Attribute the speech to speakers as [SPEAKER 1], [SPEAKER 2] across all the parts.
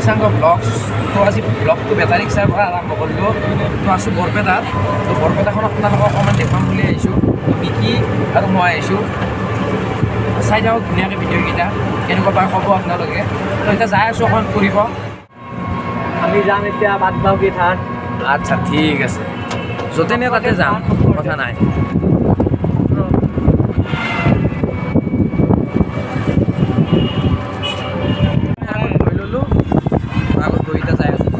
[SPEAKER 1] নিচাংগ blogs তো আজি ব্লগটো battery ৰিক্সাৰ পৰা আৰম্ভ কৰিলোঁ তো আছোঁ বৰপেটাত তো বৰপেটাখন আপোনালোকক অকণমান দেখুৱাম বুলি আহিছোঁ তো বিকি আৰু মই আহিছোঁ চাই যাওক ধুনীয়াকৈ ভিডিঅ'কেইটা কেনেকুৱা পায় ক'ব আপোনালোকে তো এতিয়া যাই আছোঁ অকণমান ফুৰিব
[SPEAKER 2] আমি যাম এতিয়া বাটবাউকি থান
[SPEAKER 1] আচ্ছা ঠিক আছে য'তে নিয়ে তাতে যাম কথা নাই লৈ ল'লোঁ আগত গৈ এতিয়া যাই আছোঁ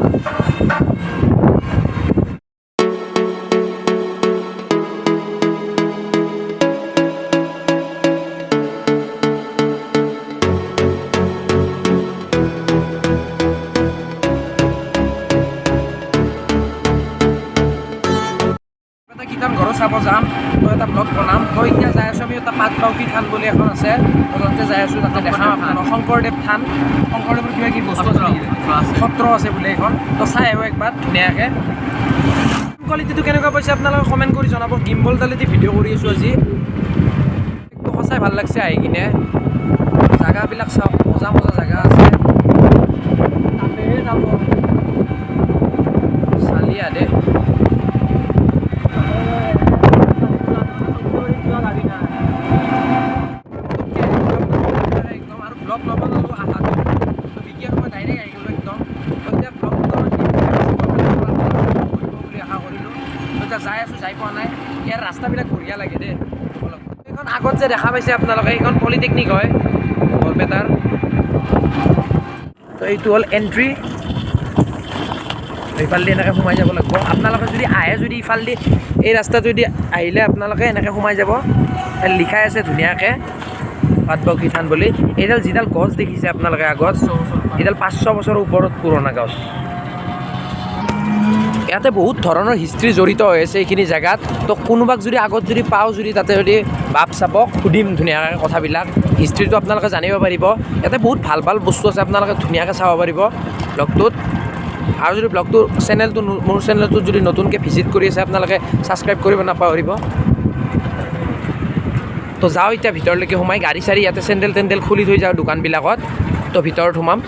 [SPEAKER 1] ঘৰ চাব যাম তো এটা ব্লগ বনাম তো এতিয়া যাই আছোঁ আমি এটা বাটবাউকি থান বুলি এখন আছে তো তাতে যাই আছোঁ তাতে দেখাম আপোনালোক শংকৰদেৱ থান শংকৰদেৱৰ কিবা কি বস্তু আছে নেকি সত্ৰ আছে বোলে এইখন তো চাই আহিব একবাৰ ধুনীয়াকৈ কোৱালিটিটো কেনেকুৱা পাইছে আপোনালোকে কমেণ্ট কৰি জনাব গিম্বল ডালেদি ভিডিঅ' কৰি আছোঁ আজি সঁচাই ভাল লাগছে আহি কিনে জেগাবিলাক চাওক মজা মজা জেগা আছে চালি আদে যাই আছোঁ যাই পোৱা নাই ইয়াৰ ৰাস্তাবিলাক বঢ়িয়া লাগে দেই এইখন আগত যে দেখা পাইছে আপোনালোকে এইখন পলিটেকনিক হয় বৰপেটাৰ তো এইটো হ'ল এণ্ট্ৰি এইফালেদি এনেকৈ সোমাই যাব লাগিব আপোনালোকে যদি আহে যদি ইফালেদি এই ৰাস্তাটোদি আহিলে আপোনালোকে এনেকৈ সোমাই যাব লিখাই আছে ধুনীয়াকৈ বাটবাউকি থান বুলি এইডাল যিডাল গছ দেখিছে আপোনালোকে আগত এইডাল 500 বছৰৰ ওপৰত পুৰণা গছ ইয়াতে বহুত ধৰণৰ হিষ্ট্ৰী জড়িত হৈ আছে এইখিনি জেগাত তো কোনোবাক যদি আগত যদি পাওঁ যদি তাতে যদি বাপ চাপক সুধিম ধুনীয়াকৈ কথাবিলাক হিষ্ট্ৰীটো আপোনালোকে জানিব পাৰিব ইয়াতে বহুত ভাল ভাল বস্তু আছে আপোনালোকে ধুনীয়াকৈ চাব পাৰিব ব্লগটোত আৰু যদি ব্লগটো চেনেলটো মোৰ চেনেলটোত যদি নতুনকৈ ভিজিট কৰি আছে আপোনালোকে ছাবস্ক্ৰাইব কৰিব নাপাহৰিব তো যাওঁ এতিয়া ভিতৰলৈকে সোমাই গাড়ী চাড়ী ইয়াতে চেণ্ডেল টেণ্ডেল খুলি থৈ যাওঁ দোকানবিলাকত তো ভিতৰত সোমাম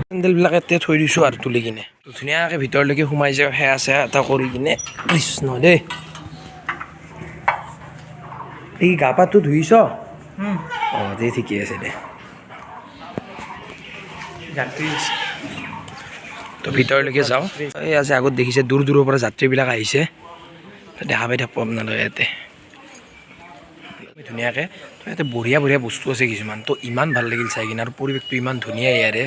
[SPEAKER 1] চেণ্ডেলবিলাক ইয়াতে থৈ দিছোঁ আৰু তুলি কিনে তো ধুনীয়াকৈ ভিতৰলৈকে সোমাই যাওঁ সেয়া চেয়া এটা কৰি কিনে কৃষ্ণ দেই এই গা পাতটো ধুইছ অঁ দে ঠিকে আছে দে তো ভিতৰলৈকে যাওঁ এই আছে আগত দেখিছে দূৰ দূৰৰ পৰা যাত্ৰীবিলাক আহিছে দেখা পাই থাকোঁ আপোনালোকে ইয়াতে ধুনীয়াকৈ তো ইয়াতে বঢ়িয়া বঢ়িয়া বস্তু আছে কিছুমান তো ইমান ভাল লাগিল চাই কিনে আৰু পৰিৱেশটো ইমান ধুনীয়া ইয়াৰে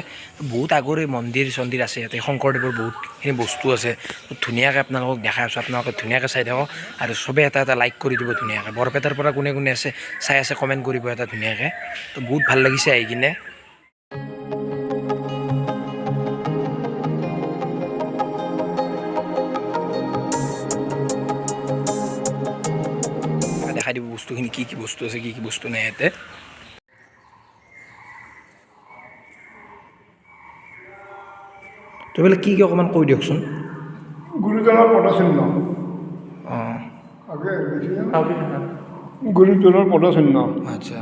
[SPEAKER 1] বহুত আগৰে মন্দিৰ চন্দিৰ আছে ইয়াতে শংকৰদেৱৰ বহুতখিনি বস্তু আছে তো ধুনীয়াকৈ আপোনালোকক দেখাই আছোঁ আপোনালোকে ধুনীয়াকৈ চাই থাকক আৰু চবেই এটা এটা লাইক কৰি দিব ধুনীয়াকৈ বৰপেটাৰ পৰা কোনে কোনে আছে চাই আছে কমেণ্ট কৰিব এটা ধুনীয়াকৈ তো বহুত ভাল লাগিছে আহি কিনে দেখাই দিব বস্তুখিনি কি কি বস্তু আছে কি কি বস্তু নাই ইয়াতে তো বোলে কি কি অকণমান কৈ দিয়কচোন
[SPEAKER 3] গুৰুজনাৰ পদচিহ্ন
[SPEAKER 1] অঁ
[SPEAKER 3] গুৰুজনাৰ পদচিহ্ন
[SPEAKER 1] আচ্ছা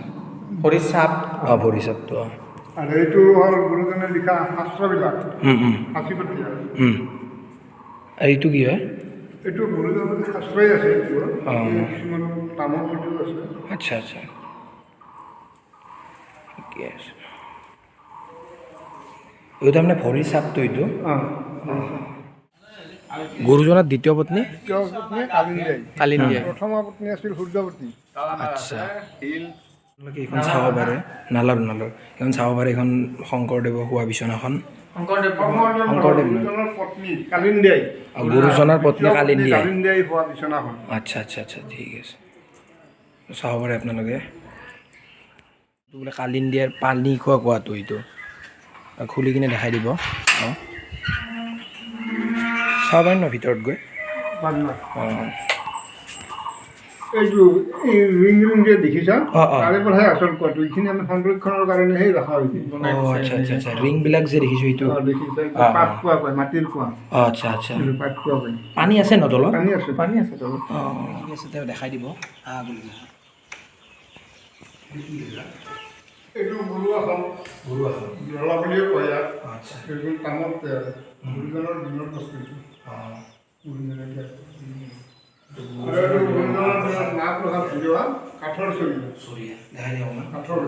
[SPEAKER 2] ভৰিৰ চাপ
[SPEAKER 1] অঁ ভৰিচাপটো অঁ
[SPEAKER 3] আৰু এইটো হ'ল গুৰুজনে লিখা শাস্ত্ৰবিলাক সাঁচিপতীয়া
[SPEAKER 1] আৰু এইটো কি হয়
[SPEAKER 3] এইটো গুৰুজনৰ শাস্ত্ৰই আছে এইটো কিছুমান নামৰ ভিডিঅ' আছে
[SPEAKER 1] আচ্ছা আচ্ছা ঠিকে আছে এইটো তাৰমানে ভৰিৰ চাপটো এইটো গুৰুজনাৰ দ্বিতীয় পত্নী
[SPEAKER 3] দ্বিতীয় পত্নী কালিন্দী
[SPEAKER 1] কালিন্দী
[SPEAKER 3] প্ৰথম পত্নী আছিল সূৰ্যৱতী
[SPEAKER 1] আচ্ছা এইখন চাব পাৰে নালাৰ এইখন চাব পাৰে এইখন শংকৰদেৱৰ শোৱা বিচনাখন
[SPEAKER 3] গুৰুজনৰ পত্নী কালিন্দী
[SPEAKER 1] গুৰুজনাৰ পত্নী কালিন্দী
[SPEAKER 3] কালিন্দী হোৱা বিচনাখন
[SPEAKER 1] আচ্ছা আচ্ছা আচ্ছা ঠিক আছে চাব পাৰে আপোনালোকে এইটো বোলে কালিন্দীৰ পানী খোৱা কোৱাটো এইটো খুলি কিনে দেখাই দিব অঁ চাব পাৰিম ন ভিতৰত গৈ অঁ
[SPEAKER 3] এইটো এই ৰিং যে দেখিছা
[SPEAKER 1] অঁ অঁ
[SPEAKER 3] তাৰে পৰাহে আচল কোৱাটো এইখিনি আমি সংৰক্ষণৰ কাৰণেহে ৰখা হৈছিল
[SPEAKER 1] অঁ আচ্ছা আচ্ছা আচ্ছা ৰিংবিলাক যে দেখিছোঁ এইটো
[SPEAKER 3] দেখিছা পাত কোৱা কয় মাটিৰ কোৱা
[SPEAKER 1] অঁ আচ্ছা আচ্ছা
[SPEAKER 3] পাত কোৱা কয়
[SPEAKER 1] পানী আছে ন তলত
[SPEAKER 3] পানী আছে তলত
[SPEAKER 1] অঁ ঠিক আছে তেওঁ দেখাই দিব
[SPEAKER 3] এইটো বৰুৱাখন জ্বলা বুলিয়ে কয় ইয়াক
[SPEAKER 1] আচ্ছা
[SPEAKER 3] সেইটো কামত গুৰুজনৰ দিনত বস্তু গুৰুজনে আৰু এইটো গুৰুজনৰ দিনত মাহ প্ৰসাদ যোৱা কাঠৰ চৰি
[SPEAKER 1] চৰিয়া দেখাই দিয়ক অকণমান
[SPEAKER 3] কাঠৰ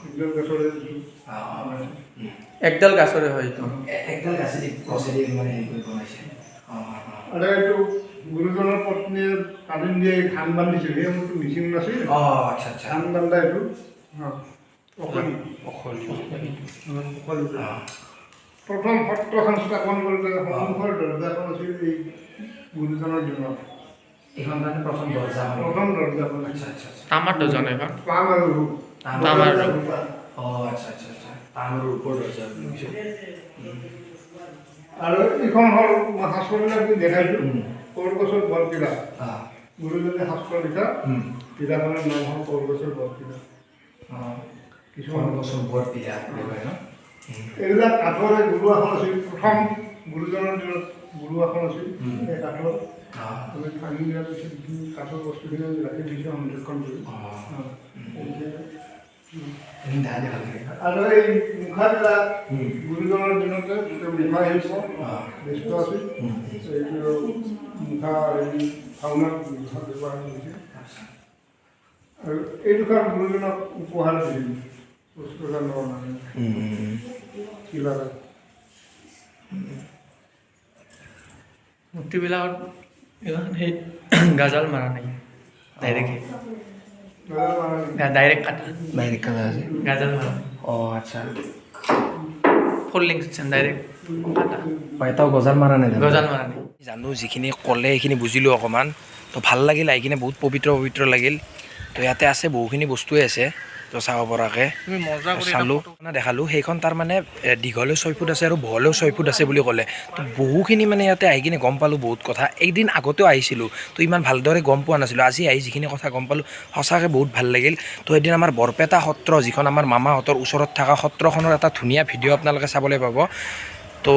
[SPEAKER 3] একদম গছৰে
[SPEAKER 2] একডাল গাছৰে হয় এইটো
[SPEAKER 1] একডাল গাছেদি গছেদি মানে হেৰি কৰি বনাইছে
[SPEAKER 3] আৰু এইটো গুৰুজনৰ পত্নীয়ে কাবিন দিয়ে ধান বান্ধিছিল সেই সময়তো মিচিং নাছিল
[SPEAKER 1] আচ্ছা আচ্ছা
[SPEAKER 3] ধান বান্ধা এইটো অকণি প্ৰথম সত্ৰখন স্থাপন কৰোঁতে সন্মুখৰ দৰ্জাখন আছিল এই গুৰুজনৰ দিনত
[SPEAKER 1] এইখন মানে প্ৰথম দৰ্জা
[SPEAKER 3] প্ৰথম দৰ্জাখন
[SPEAKER 1] আচ্ছা আচ্ছা আচ্ছা
[SPEAKER 2] তামাৰ দুজন এখন
[SPEAKER 3] পাম আৰু ৰূপ
[SPEAKER 2] তাম আৰু ৰূপ।
[SPEAKER 1] আচ্ছা আচ্ছা আচ্ছা তামৰ ওপৰ দৰ্জা
[SPEAKER 3] আৰু এইখন হ'ল সাঁচবিলাক আমি দেখাইছোঁ কলগছৰ বৰপিৰা গুৰুজনে শাস্ত্ৰ লিখা পিৰাখনৰ নাম হ'ল কলগছৰ বৰপিৰা কিছুমান
[SPEAKER 1] গছৰ বৰ পিয়া বুলি কয় ন
[SPEAKER 3] এইবিলাক কাঠৰে গুৰু আসন আছিল প্ৰথম গুৰুজনৰ দিনত গুৰু আসন আছিল এই কাঠৰ আমি ভাঙি দিয়াৰ পিছত যিখিনি কাঠৰ বস্তুখিনি আমি ৰাখি দিছোঁ সংৰক্ষণ কৰি আৰু এই মুখাবিলাক গুৰুজনৰ দিনতে মুখা শিল্প ব্যস্ত আছিল এইটো মুখা এই ভাওনাত মুখা ব্যৱহাৰ কৰিছে আৰু এই দুখন গুৰুজনক উপহাৰ দিছিল পুষ্পচন্দ্ৰ নামে কিলাৰে
[SPEAKER 2] মূৰ্তিবিলাকত এইখন সেই গাজাল মাৰা নাই ডাইৰেক্ট ডাইৰেক্ট কাটা
[SPEAKER 1] ডাইৰেক্ট কাটা আছে
[SPEAKER 2] গাজাল মাৰা
[SPEAKER 1] আচ্ছা
[SPEAKER 2] ফল্ডিং চিষ্টেম ডাইৰেক্ট কাটা
[SPEAKER 1] এটাও গজাল মাৰা নাই
[SPEAKER 2] গজাল মাৰা নাই
[SPEAKER 1] জানো যিখিনি ক'লে সেইখিনি বুজিলোঁ অকণমান তো ভাল লাগিল আহি কিনে বহুত পবিত্ৰ পবিত্ৰ লাগিল তো ইয়াতে আছে বহুখিনি বস্তুৱে আছে তো চাব পৰাকৈ
[SPEAKER 2] তুমি মজা কৰি
[SPEAKER 1] চালোঁ দেখালোঁ সেইখন তাৰ মানে দীঘলেও 6 ফুট আছে আৰু বহলেও 6 ফুট আছে বুলি ক'লে তো বহুখিনি মানে ইয়াতে আহি কিনে গম পালোঁ বহুত কথা একদিন আগতেও আহিছিলোঁ তো ইমান ভালদৰে গম পোৱা নাছিলোঁ আজি আহি যিখিনি কথা গম পালোঁ সঁচাকৈ বহুত ভাল লাগিল তো এদিন আমাৰ বৰপেটা সত্ৰ যিখন আমাৰ মামাহঁতৰ ওচৰত থকা সত্ৰখনৰ এটা ধুনীয়া ভিডিঅ' আপোনালোকে চাবলৈ পাব তো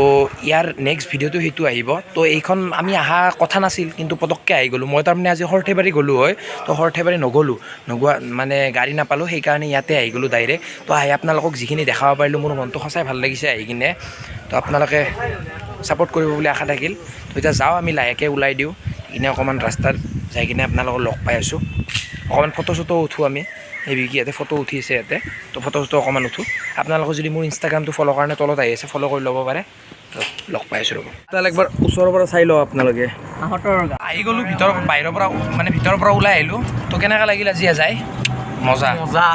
[SPEAKER 1] ইয়াৰ নেক্সট ভিডিঅ'টো সেইটো আহিব তো এইখন আমি অহা কথা নাছিল কিন্তু পটককৈ আহি গ'লোঁ মই তাৰমানে আজি সৰ্থেবাৰী গ'লোঁ হয় তো সৰ্থেবাৰী নোগোৱা মানে গাড়ী নাপালোঁ সেইকাৰণে ইয়াতে আহি গ'লোঁ ডাইৰেক্ট তো আহি আপোনালোকক যিখিনি দেখাব পাৰিলোঁ মোৰ মনটো সঁচাই ভাল লাগিছে আহি কিনে তো আপোনালোকে ছাপোৰ্ট কৰিব বুলি আশা থাকিল তো এতিয়া যাওঁ আমি লাহেকৈ ওলাই দিওঁ কিনে অকণমান ৰাস্তাত যাই কিনে আপোনালোকক লগ পাই আছোঁ অকণমান ফটো চটো উঠোঁ আমি এই বিকি ইয়াতে ফটো উঠিছে ইয়াতে তো ফটো চটো অকণমান উঠোঁ আপোনালোকে যদি মোৰ ইনষ্টাগ্ৰামটো ফ'ল' কাৰণে তলত আহি আছে ফ'ল' কৰি ল'ব পাৰে তো লগ পাই আছোঁ ৰ'ব তালৈ একবাৰ ওচৰৰ পৰা চাই লওঁ আপোনালোকে আহি গ'লোঁ বাহিৰৰ পৰা মানে ভিতৰৰ পৰা ওলাই আহিলোঁ তো কেনেকৈ লাগিল আজি যাই মজা
[SPEAKER 2] মজা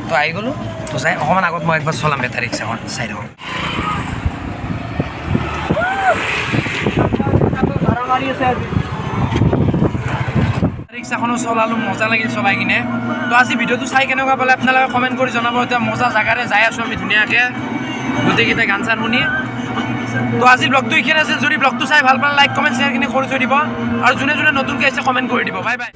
[SPEAKER 1] তো আহি গ'লোঁ তো যাই অকণমান আগত মই একবাৰ চলাম বেটাৰী ৰিক্সাখন চাই দিওঁ ৰিক্সাখনো চলালোঁ মজা লাগিল চলাই কিনে তো আজি ভিডিঅ'টো চাই কেনেকুৱা পালে আপোনালোকে কমেণ্ট কৰি জনাব এতিয়া মজা জেগাৰে যাই আছোঁ আমি ধুনীয়াকৈ গোটেইকেইটা গান চান শুনি তো আজি ব্লগটো এইখিনি আছিল যদি ব্লগটো চাই ভাল পালে লাইক কমেণ্ট শ্বেয়াৰখিনি কৰি থৈ দিব আৰু যোনে যোনে নতুনকৈ আহিছে কমেণ্ট কৰি দিব বাই বাই